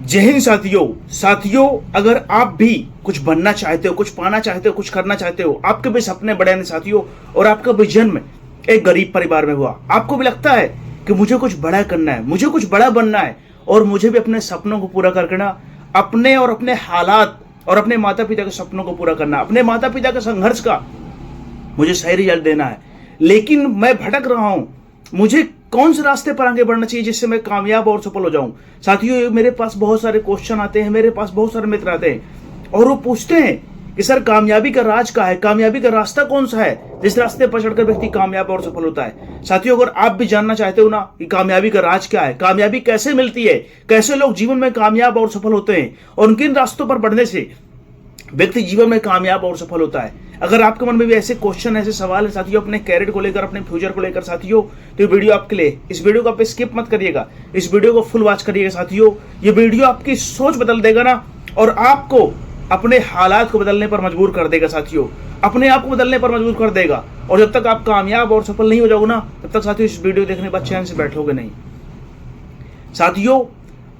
जय हिंद साथियों, अगर आप भी कुछ बनना चाहते हो, कुछ पाना चाहते हो, कुछ करना चाहते हो, आपके भी सपने बड़े हैं साथियों, और आपका भी जन्म एक गरीब परिवार में हुआ, आपको भी लगता है कि मुझे कुछ बड़ा करना है, मुझे कुछ बड़ा बनना है, और मुझे भी अपने सपनों को पूरा करना, अपने और अपने हालात और अपने माता पिता के सपनों को पूरा करना, अपने माता पिता के संघर्ष का मुझे सही रिजल्ट देना है। लेकिन मैं भटक रहा हूं, मुझे कौन से रास्ते पर आगे बढ़ना चाहिए जिससे मैं कामयाब और सफल हो जाऊं। साथियों, मेरे पास बहुत सारे क्वेश्चन आते हैं, मेरे पास बहुत सारे मित्र आते हैं और वो पूछते हैं कि सर, कामयाबी का राज क्या है, कामयाबी का रास्ता कौन सा है जिस रास्ते पर चढ़कर व्यक्ति कामयाब और सफल होता है। साथियों, अगर आप भी जानना चाहते हो ना कि कामयाबी का राज क्या है, कामयाबी कैसे मिलती है, कैसे लोग जीवन में कामयाब और सफल होते हैं और किन रास्तों पर बढ़ने से व्यक्ति जीवन में कामयाब और सफल होता है, अगर आपके मन में भी ऐसे क्वेश्चन, ऐसे सवाल है साथियों, अपने कैरियर को लेकर, अपने फ्यूचर को लेकर साथियों, तो ये वीडियो आपके लिए। इस वीडियो को आप स्किप मत करिएगा, इस वीडियो को फुल वॉच करिएगा साथियों। ये वीडियो आपकी सोच बदल देगा ना, और आपको अपने हालात को बदलने पर मजबूर कर देगा साथियों, अपने आप को बदलने पर मजबूर कर देगा। और जब तक आप कामयाब और सफल नहीं हो जाओगे ना, तब तक साथियों इस वीडियो देखने के बाद चैन से बैठोगे नहीं। साथियों,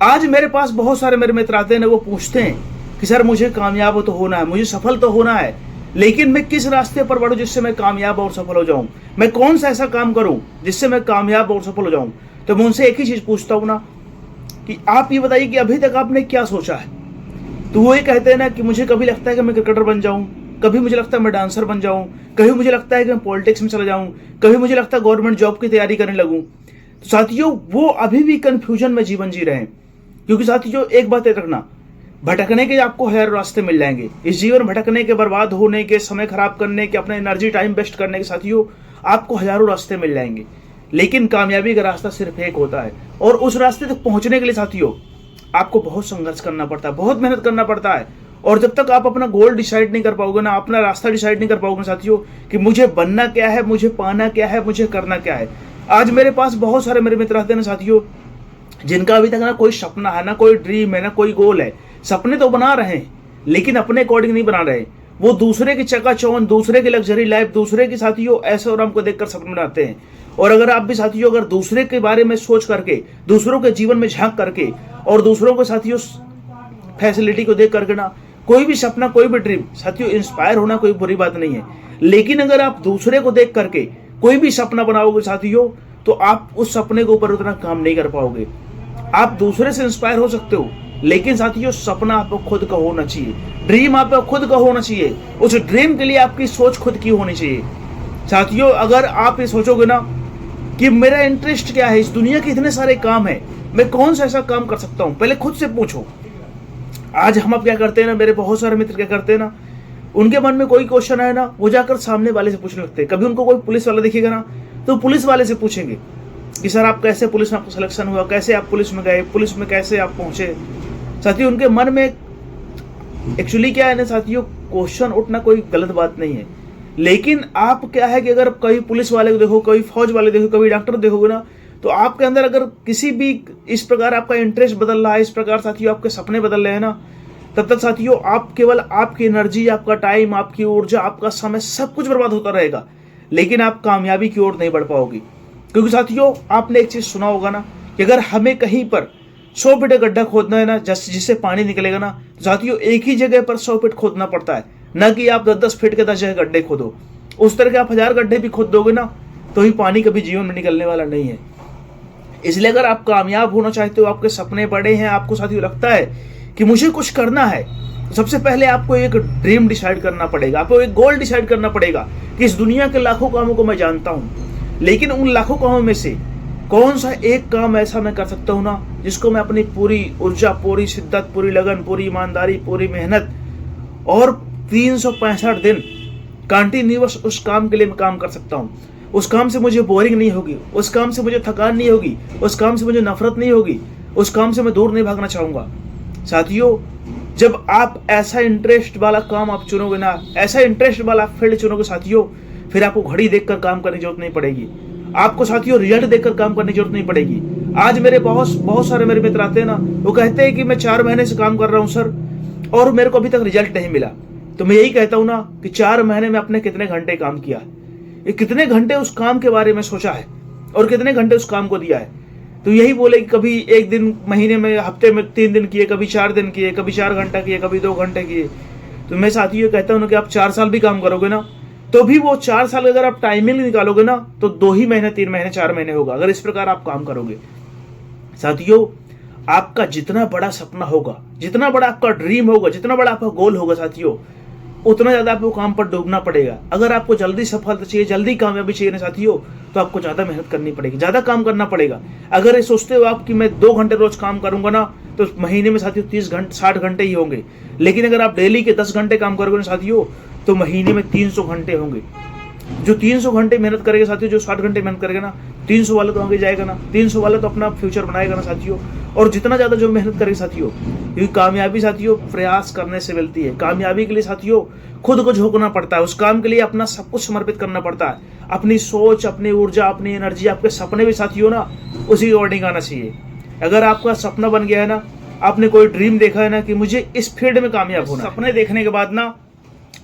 आज मेरे पास बहुत सारे मेरे मित्र आते हैं, वो पूछते हैं कि सर, मुझे कामयाब तो होना है, मुझे सफल तो होना है, लेकिन मैं किस रास्ते पर बढ़ूं जिससे मैं कामयाब और सफल हो जाऊं, मैं कौन सा ऐसा काम करूं जिससे मैं कामयाब और सफल हो जाऊं। तो मैं उनसे एक ही चीज पूछता हूं ना कि आप ये बताइए कि अभी तक आपने क्या सोचा है। तो वो ये कहते हैं ना कि मुझे कभी लगता है कि मैं क्रिकेटर बन जाऊं, कभी मुझे लगता है मैं डांसर बन जाऊं, कभी मुझे लगता है कि मैं पॉलिटिक्स में चला जाऊं, कभी मुझे लगता है गवर्नमेंट जॉब की तैयारी करने लगूं। तो साथियों, वो अभी भी कंफ्यूजन में जीवन जी रहे हैं, क्योंकि साथियों एक बात याद रखना, भटकने के आपको हजारों रास्ते मिल जाएंगे इस जीवन, भटकने के, बर्बाद होने के, समय खराब करने के, अपने एनर्जी टाइम वेस्ट करने के साथियों आपको हजारों रास्ते मिल जाएंगे, लेकिन कामयाबी का रास्ता सिर्फ एक होता है। और उस रास्ते तक पहुंचने के लिए साथियों आपको बहुत संघर्ष करना पड़ता है, बहुत मेहनत करना पड़ता है। और जब तक आप अपना गोल डिसाइड नहीं कर पाओगे ना, अपना रास्ता डिसाइड नहीं कर पाओगे साथियों कि मुझे बनना क्या है, मुझे पाना क्या है, मुझे करना क्या है। आज मेरे पास बहुत सारे मेरे मित्र आते हैं साथियों, जिनका अभी तक ना कोई सपना है, ना कोई ड्रीम है, ना कोई गोल है। सपने तो बना रहे हैं लेकिन अपने अकॉर्डिंग नहीं बना रहे, वो दूसरे की चकाचौंध, दूसरे की लग्जरी लाइफ, दूसरे की साथियों ऐसे और हमको देखकर सपने बनाते हैं। और अगर आप भी साथियों, अगर दूसरे के बारे में सोच करके, दूसरों के जीवन में झांक करके और दूसरों को साथियों फैसिलिटी को देख करके ना, कोई भी सपना, कोई भी ड्रीम साथियों, इंस्पायर होना कोई बुरी बात नहीं है, लेकिन अगर आप दूसरे को देख करके कोई भी सपना बनाओगे साथियों, तो आप उस सपने के ऊपर उतना काम नहीं कर पाओगे। आप दूसरे से इंस्पायर हो सकते हो, लेकिन साथियों सपना आपको खुद का होना चाहिए, ड्रीम आपको खुद का होना चाहिए, उस ड्रीम के लिए आपकी सोच खुद की होनी चाहिए। साथियों, अगर आप ये सोचोगे ना कि मेरा इंटरेस्ट क्या है, इस दुनिया के इतने सारे काम है, मैं कौन सा ऐसा काम कर सकता हूं, पहले खुद से पूछो। आज हम अब क्या करते हैं ना, मेरे बहुत सारे मित्र क्या करते हैं ना, उनके मन में कोई क्वेश्चन है ना, वो जाकर सामने वाले से पूछने लगते हैं। कभी उनको कोई पुलिस वाला दिखेगा ना, तो पुलिस वाले से पूछेंगे कि सर, आप कैसे पुलिस में आपको सिलेक्शन हुआ, कैसे आप पुलिस में गए, पुलिस में कैसे आप पहुंचे। साथियों, उनके मन में एक्चुअली क्या है ना साथियों, क्वेश्चन उठना कोई गलत बात नहीं है, लेकिन आप क्या है कि अगर कभी पुलिस वाले को देखो, कभी फौज वाले देखो, कभी डॉक्टर देखोगे ना, तो आपके अंदर अगर किसी भी इस प्रकार आपका इंटरेस्ट बदल रहा है, इस प्रकार साथियों आपके सपने बदल रहे हैं ना, तब तक साथियों आप केवल आपकी एनर्जी, आपका टाइम, आपकी ऊर्जा, आपका समय, सब कुछ बर्बाद होता रहेगा, लेकिन आप कामयाबी की ओर नहीं बढ़ पाओगे। क्योंकि साथियों, आपने एक चीज सुना होगा ना कि अगर हमें कहीं पर 100 फीट गड्ढा खोदना है ना, जिससे पानी निकलेगा ना, तो साथियों एक ही जगह पर 100 फीट खोदना पड़ता है, ना कि आप 10-10 फीट के 10 जगह गड्ढे खोदो। उस तरह के आप 1000 गड्ढे भी खोद दोगे ना, तो ही पानी कभी जीवन में निकलने वाला नहीं है। इसलिए अगर आप कामयाब होना चाहते हो, आपके सपने बड़े हैं, आपको साथियों लगता है कि मुझे कुछ करना है, तो सबसे पहले आपको एक ड्रीम डिसाइड करना पड़ेगा, आपको एक गोल डिसाइड करना पड़ेगा कि इस दुनिया के लाखों कामों को मैं जानता हूं, लेकिन उन लाखों कामों में से कौन सा एक काम ऐसा मैं कर सकता हूं ना, जिसको मैं अपनी पूरी ऊर्जा, पूरी शिद्दत, पूरी लगन, पूरी ईमानदारी, पूरी मेहनत और 365 दिन कंटिन्यूअस उस काम के लिए मैं काम कर सकता हूं। उस काम से मुझे बोरिंग नहीं होगी, उस काम से मुझे थकान नहीं होगी, उस काम से मुझे नफरत नहीं होगी, उस काम से मैं दूर नहीं भागना चाहूंगा। साथियों, जब आप ऐसा इंटरेस्ट वाला काम आप चुनोगे ना, ऐसा इंटरेस्ट वाला फील्ड चुनोगे साथियों, फिर आपको घड़ी देखकर काम करने की जरूरत नहीं पड़ेगी, आपको साथियों रिजल्ट देखकर काम करने की जरूरत नहीं पड़ेगी। आज मेरे बहुत सारे मेरे मित्र आते हैं ना, वो कहते हैं कि मैं 4 महीने से काम कर रहा हूं सर, और मेरे को अभी तक रिजल्ट नहीं मिला। तो मैं यही कहता हूं ना कि 4 महीने में आपने कितने घंटे काम किया, कितने घंटे उस काम के बारे में सोचा है और कितने घंटे उस काम को दिया है। तो यही बोले कि कभी एक दिन महीने में, हफ्ते में 3 दिन किए, कभी 4 दिन किए, कभी 4 घंटा किए, कभी 2 घंटे किए। तो मैं साथियों कहता हूँ कि आप 4 साल भी काम करोगे ना, तो भी वो 4 साल अगर आप टाइमिंग निकालोगे ना, तो 2 ही महीने, 3 महीने, 4 महीने होगा, अगर इस प्रकार आप काम करोगे। साथियों, आपका जितना बड़ा सपना होगा, जितना बड़ा आपका ड्रीम होगा, जितना बड़ा आपका गोल होगा साथियों, उतना ज्यादा आपको काम पर डूबना पड़ेगा। अगर आपको जल्दी सफलता चाहिए, जल्दी कामयाबी चाहिए ना साथियों, तो आपको ज्यादा मेहनत करनी पड़ेगी, ज्यादा काम करना पड़ेगा। अगर ये सोचते हो आप कि मैं 2 घंटे रोज काम करूंगा ना, तो महीने में साथियों 30 घंटे, 60 घंटे ही होंगे। लेकिन अगर आप डेली के 10 घंटे काम करोगे ना साथियों, तो महीने में 300 घंटे होंगे। जो 300 घंटे मेहनत करेगा साथियों, जो 60 घंटे मेहनत करेगा ना, 300 वाला तो आगे जाएगा ना, 300 वाला तो अपना फ्यूचर बनाएगा ना साथियों। और जितना ज्यादा जो मेहनत करेगा साथियों, क्योंकि कामयाबी साथियों प्रयास करने से मिलती है। कामयाबी के लिए साथियों खुद को झोंकना पड़ता है, उस काम के लिए अपना सब कुछ समर्पित करना पड़ता है। अपनी सोच, अपनी ऊर्जा, अपनी एनर्जी, आपके सपने भी साथियों ना उसी अकॉर्डिंग आना चाहिए। अगर आपका सपना बन गया है ना, आपने कोई ड्रीम देखा है ना कि मुझे इस फील्ड में कामयाब होना, सपने देखने के बाद ना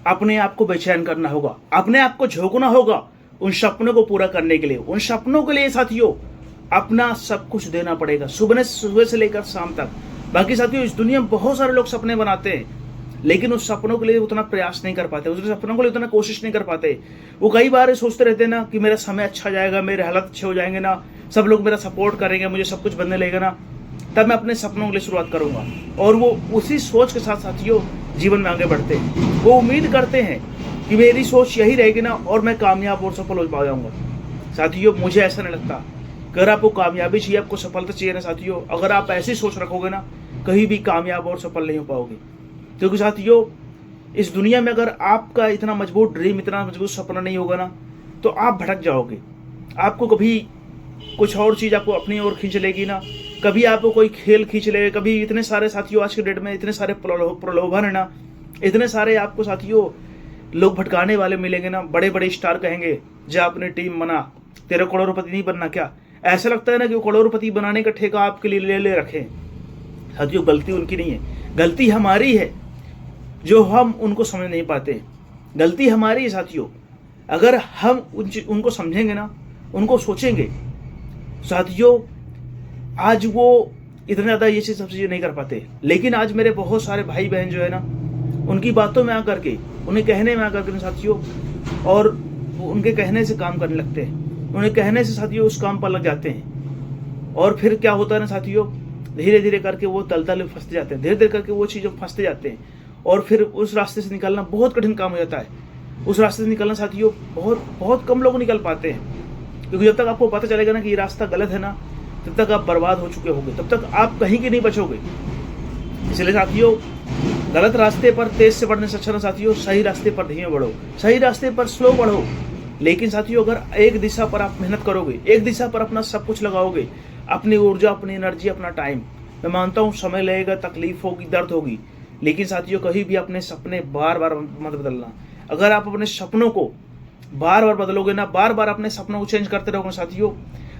अपने आप को बेचैन करना होगा, अपने आप को झोंकना होगा उन सपनों को पूरा करने के लिए। उन सपनों के लिए साथियों अपना सब कुछ देना पड़ेगा, सुबह से लेकर शाम तक। बाकी साथियों, इस दुनिया में बहुत सारे लोग सपने बनाते हैं, लेकिन उस सपनों के लिए उतना प्रयास नहीं कर पाते, उस सपनों के लिए उतना कोशिश नहीं कर पाते। वो कई बार सोचते रहते हैं ना कि मेरा समय अच्छा जाएगा, मेरे हालात अच्छे हो जाएंगे ना, सब लोग मेरा सपोर्ट करेंगे, मुझे सब कुछ बनने लगेगा ना, तब मैं अपने सपनों के लिए शुरुआत करूंगा। और वो उसी सोच के साथ साथियों जीवन में आगे बढ़ते हैं। वो उम्मीद करते हैं कि मेरी सोच यही रहेगी ना और मैं कामयाब और सफल हो जाऊंगा। साथियों, मुझे ऐसा नहीं लगता। अगर आपको कामयाबी चाहिए, आपको सफलता चाहिए ना साथियों, अगर आप ऐसी सोच रखोगे ना, कहीं भी कामयाब और सफल नहीं हो पाओगे। क्योंकि साथियों, इस दुनिया में अगर आपका इतना मजबूत ड्रीम, इतना मजबूत सपना नहीं होगा ना, तो आप भटक जाओगे। आपको कभी कुछ और चीज आपको अपनी ओर खींच लेगी ना, कभी आपको कोई खेल खींच लेगा, कभी इतने सारे साथियों आज के डेट में इतने सारे प्रलोभन है ना, इतने सारे आपको साथियों लोग भटकाने वाले मिलेंगे ना। बड़े बड़े स्टार कहेंगे जा अपनी टीम बना, तेरा करोड़पति नहीं बनना क्या? ऐसा लगता है ना कि वो करोड़पति बनाने का ठेका आपके लिए ले रखे। साथियों, गलती उनकी नहीं है, गलती हमारी है जो हम उनको समझ नहीं पाते। गलती हमारी है साथियों। अगर हम उनको समझेंगे ना, उनको सोचेंगे साथियों, आज वो इतना ज्यादा ये चीज सब चीजें नहीं कर पाते। लेकिन आज मेरे बहुत सारे भाई बहन जो है ना, उनकी बातों में आकर के, उन्हें कहने में आकर के साथियों, और उनके कहने से काम करने लगते हैं, उन्हें कहने से साथियों उस काम पर लग जाते हैं। और फिर क्या होता है ना साथियों, धीरे धीरे करके वो दलदल में फंसते जाते हैं, धीरे धीरे करके वो चीज़ों में फंसते जाते हैं। और फिर उस रास्ते से निकलना बहुत कठिन काम हो जाता है। उस रास्ते से निकलना साथियों बहुत कम लोग निकल पाते हैं। क्योंकि जब तक आपको पता चलेगा ना कि ये रास्ता गलत है ना, तब तक आप बर्बाद हो चुके होंगे, तब तक आप कहीं के नहीं बचोगे। इसलिए साथियों, गलत रास्ते पर तेज से बढ़ने से अच्छा ना साथियों, सही रास्ते पर धीमे बढ़ो, सही रास्ते पर स्लो बढ़ो। लेकिन साथियों, अगर एक दिशा पर आप मेहनत करोगे, एक दिशा पर अपना सब कुछ लगाओगे, अपनी ऊर्जा, अपनी एनर्जी, अपना टाइम, मैं मानता हूँ समय लगेगा, तकलीफ होगी, दर्द होगी, लेकिन साथियों कहीं भी अपने सपने बार बार मत बदलना। अगर आप अपने सपनों को बार बार बदलोगे ना, बार बार अपने सपनों को चेंज करते रहोगे साथियों,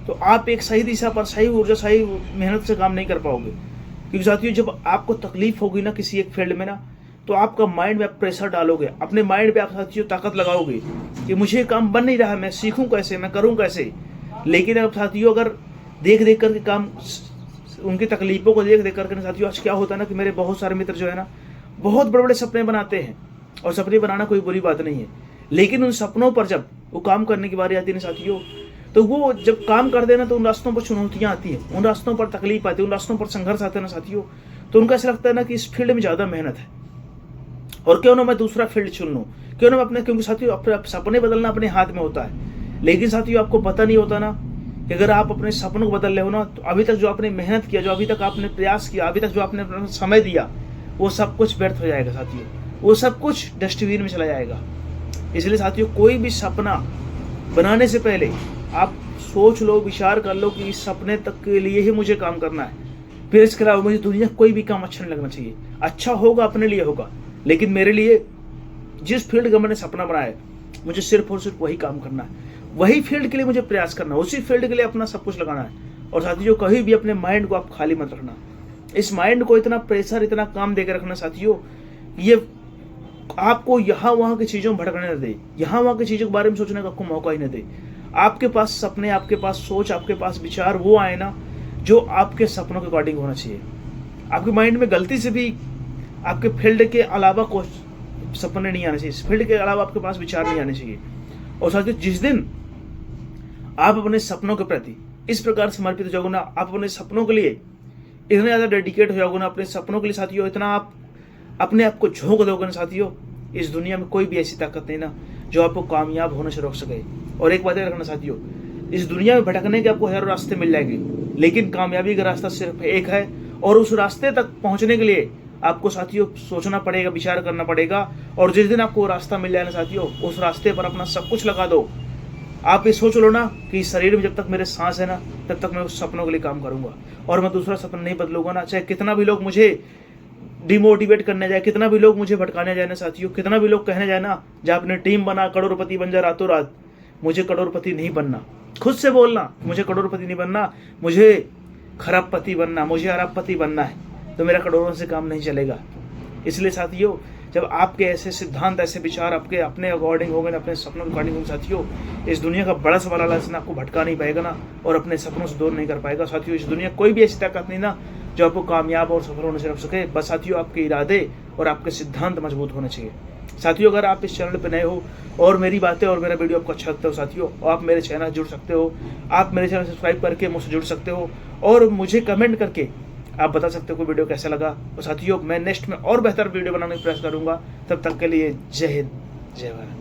तो आप एक सही दिशा पर, सही ऊर्जा, सही मेहनत से काम नहीं कर पाओगे। क्योंकि साथियों, जब आपको तकलीफ होगी ना किसी एक फील्ड में ना, तो आपका माइंड में आप प्रेशर डालोगे, अपने माइंड पे आप साथियों ताकत लगाओगे कि मुझे काम बन नहीं रहा, मैं सीखूं कैसे, मैं करूं कैसे। लेकिन अब साथियों, अगर देख देख करके काम, उनकी तकलीफों को देख देख करके साथियों, आज क्या होता है ना कि मेरे बहुत सारे मित्र जो है ना, बहुत बड़े बड़े सपने बनाते हैं। और सपने बनाना कोई बुरी बात नहीं है, लेकिन उन सपनों पर जब वो काम करने की बारी आती है ना साथियों, तो वो जब काम करते हैं ना, तो उन रास्तों पर चुनौतियां आती है, उन रास्तों पर तकलीफ आती है, उन रास्तों पर संघर्ष आता है ना साथियों, तो उनको ऐसा लगता है ना कि इस फील्ड में ज्यादा मेहनत है, और क्यों ना मैं दूसरा फील्ड चुन लूं, क्यों ना मैं अपने, क्योंकि साथियों अपने सपने बदलना अपने हाथ में होता है। लेकिन साथियों, आपको पता नहीं होता ना कि अगर आप अपने सपनों को बदल रहे हो ना, तो अभी तक जो आपने मेहनत किया, जो अभी तक आपने प्रयास किया, अभी तक जो आपने अपना समय दिया, वो सब कुछ व्यर्थ हो जाएगा साथियों, वो सब कुछ डस्टबिन में चला जाएगा। इसलिए साथियों, कोई भी सपना बनाने से पहले आप सोच लो, विचार कर लो कि इस सपने तक के लिए ही मुझे काम करना है। फिर इसके अलावा मुझे दुनिया कोई भी काम अच्छा नहीं लगना चाहिए। अच्छा होगा अपने लिए होगा, लेकिन मेरे लिए जिस फील्ड का मैंने सपना बनाया, मुझे सिर्फ और सिर्फ वही काम करना है, वही फील्ड के लिए मुझे प्रयास करना है, उसी फील्ड के लिए अपना सब कुछ लगाना है। और साथियों, कभी भी अपने माइंड को आप खाली मत रखना। इस माइंड को इतना प्रेशर, इतना काम देकर रखना साथियों, ये आपको यहाँ वहां की चीजों में भटकने न दे, यहाँ वहां की चीजों के बारे में सोचने का आपको मौका ही न दे। आपके पास सपने, आपके पास सोच, आपके पास विचार वो आए ना जो आपके सपनों के अकॉर्डिंग होना चाहिए। आपके माइंड में गलती से भी आपके फील्ड के अलावा कुछ सपने नहीं आने चाहिए, फील्ड के अलावा आपके पास विचार नहीं आने चाहिए। और साथियों, जिस दिन आप अपने सपनों के प्रति इस प्रकार समर्पित हो जाओगे ना, आप अपने सपनों के लिए इतने ज़्यादा डेडिकेट हो जाओगे ना, अपने सपनों के लिए साथियों इतना आप अपने आप को झोंक दोगे ना साथियों, इस दुनिया में कोई भी ऐसी ताकत नहीं ना जो आपको कामयाब होने से रोक सके। और एक बात याद रखना साथियों, इस दुनिया में भटकने के आपको हजारों रास्ते मिल जाएंगे, लेकिन कामयाबी का रास्ता सिर्फ एक है। और उस रास्ते तक पहुंचने के लिए आपको साथियों सोचना पड़ेगा, विचार करना पड़ेगा। और जिस दिन आपको वो रास्ता मिल जाए ना साथियों, उस रास्ते पर अपना सब कुछ लगा दो। आप ये सोच लो ना कि इस शरीर में जब तक मेरे सांस है ना, तब तक मैं उस सपनों के लिए काम करूंगा और मैं दूसरा सपना नहीं बदलूंगा ना। चाहे कितना भी लोग मुझे डिमोटिवेट करने जाए, कितना भी लोग मुझे भटकाने जाए ना साथियों, कितना भी लोग कहने जाए ना, जब अपने टीम बना करोड़पति बन जा रातों रात, मुझे करोड़पति नहीं बनना। खुद से बोलना मुझे करोड़पति नहीं बनना, मुझे खरबपति बनना, मुझे अरबपति बनना है, तो मेरा करोड़ों से काम नहीं चलेगा। इसलिए साथियों, जब आपके ऐसे सिद्धांत, ऐसे विचार आपके अपने अकॉर्डिंग होंगे ना, अपने सपनों के अकॉर्डिंग होंगे साथियों, इस दुनिया का बड़ा से बड़ा लालच आपको भटका नहीं पाएगा ना, और अपने सपनों से दूर नहीं कर पाएगा साथियों। इस दुनिया कोई भी ऐसी ताकत नहीं ना जो आपको कामयाब और सफल होने से रोक सके। बस साथियों, आपके इरादे और आपके सिद्धांत मजबूत होने चाहिए। साथियों, अगर आप इस चैनल पर नए हो और मेरी बातें और मेरा वीडियो आपको अच्छा लगता हो साथियों, आप मेरे चैनल जुड़ सकते हो, आप मेरे चैनल सब्सक्राइब करके मुझसे जुड़ सकते हो और मुझे कमेंट करके आप बता सकते हो कोई वीडियो कैसा लगा। और साथियों, मैं नेक्स्ट में और बेहतर वीडियो बनाने का प्रयास करूंगा। तब तक के लिए जय हिंद, जय भारत।